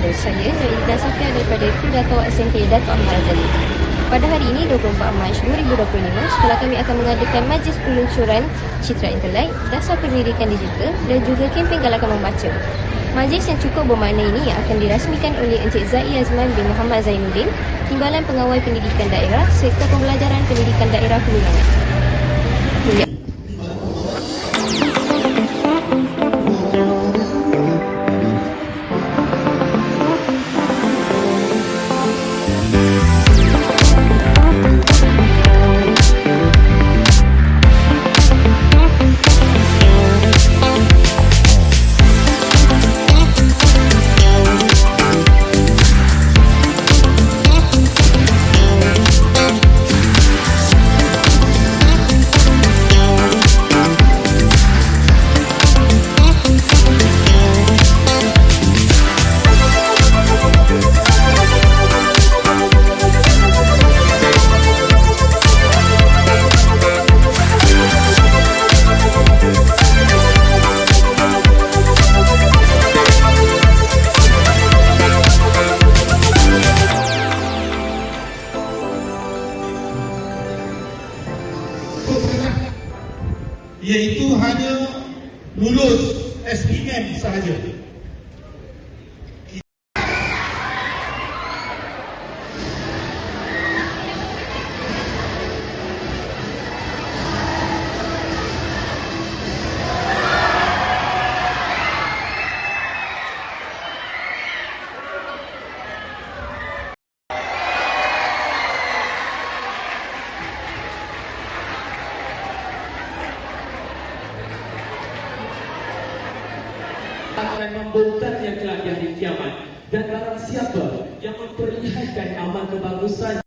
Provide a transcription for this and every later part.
Saya Nurida Safia daripada Predator SMK Dato' Ahmad Razali. Pada hari ini 24 Mac 2025, sekolah kami akan mengadakan majlis peluncuran Citra Intelek, Dasar Pendidikan Digital dan juga kempen Galakan Membaca. Majlis yang cukup bermakna ini akan dirasmikan oleh Encik Zai Azman bin Muhammad Zainuddin, Timbalan Pengawal Pendidikan Daerah, Sektor Pembelajaran Pendidikan Daerah Hululangan. Iaitu hanya lulus SPM sahaja. Akan membongkar yang telah jadi kiamat, dan barang siapa yang memperlihatkan amal kebagusan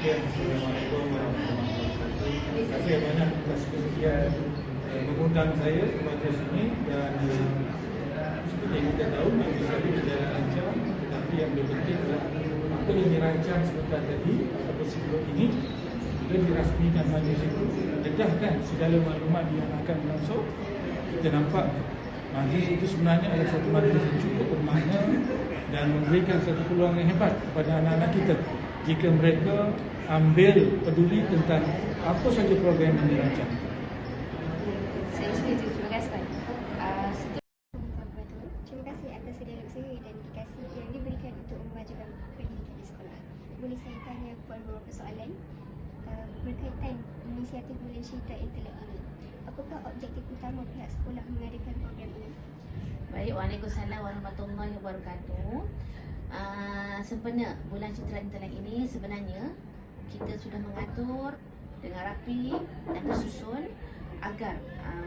Assalamualaikum warahmatullahi wabarakatuh. Terima kasih banyak atas kesediaan mengundang saya ke majlis ini, dan seperti yang kita tahu majlis tadi berjalan lancar, tetapi yang lebih penting adalah apa yang dirancang sebentar tadi ataupun sebelum ini bila dirasmikan majlis itu, dedahkan segala maklumat yang akan berlangsung. Kita nampak majlis itu sebenarnya adalah satu majlis yang cukup bermakna dan memberikan satu peluang yang hebat kepada anak-anak kita jika mereka ambil peduli tentang apa saja program yang dirancang. Saya setuju. Terima kasih. Terima kasih atas segala usaha dan dedikasi yang diberikan untuk memajukan pendidikan di sekolah. Boleh saya tanya beberapa soalan berkaitan inisiatif Bulan Citra Intelek ini? Apakah objektif utama pihak sekolah mengadakan program ini? Baik, Waalaikumsalam warahmatullahi wabarakatuh. Sempena Bulan Citra Intelek ini sebenarnya kita sudah mengatur dengan rapi dan tersusun agar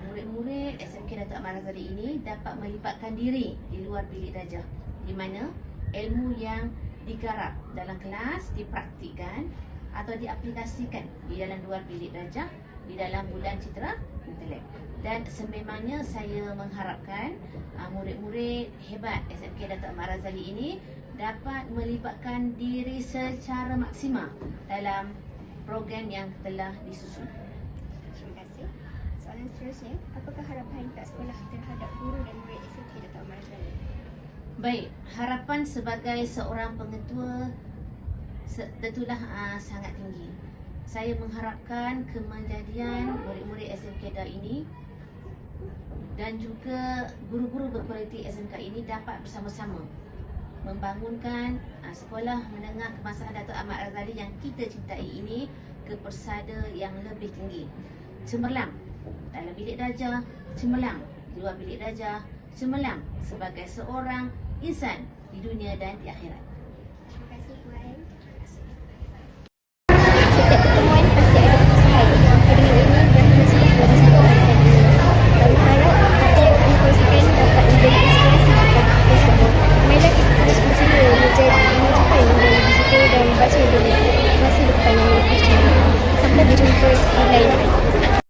murid-murid SMK Dato' Ahmad Razali ini dapat melipatkan diri di luar bilik darjah, di mana ilmu yang digarap dalam kelas dipraktikkan atau diaplikasikan di dalam luar bilik darjah di dalam Bulan Citra Intelek. Dan sememangnya saya mengharapkan murid-murid hebat SMK Dato' Ahmad Razali ini dapat melibatkan diri secara maksimal dalam program yang telah disusun. Terima kasih. Soalan seterusnya, apakah harapan pihak sekolah terhadap guru dan murid SMK Dato' Ahmad Razali? Baik, harapan sebagai seorang pengetua tentulah sangat tinggi. Saya mengharapkan kemandirian murid-murid SMK DA ini dan juga guru-guru berkualiti SMK ini dapat bersama-sama membangunkan sekolah menengah kebangsaan Dato' Ahmad Razali yang kita cintai ini ke persada yang lebih tinggi. Cemerlang dalam bilik darjah, cemerlang di luar bilik darjah, cemerlang sebagai seorang insan di dunia dan di akhirat. Terima kasih Puan. Setiap pertemuan pasti ada kesusahan. Hari ini berhasil dari sekolah ini. Kami harap apa yang dikongsikan dapat menjadi inspirasi kepada kita semua. Marilah kita terus bersama memajukan dunia digital dan membaca dunia masa depan yang lebih cerah. Sampai berjumpa di lain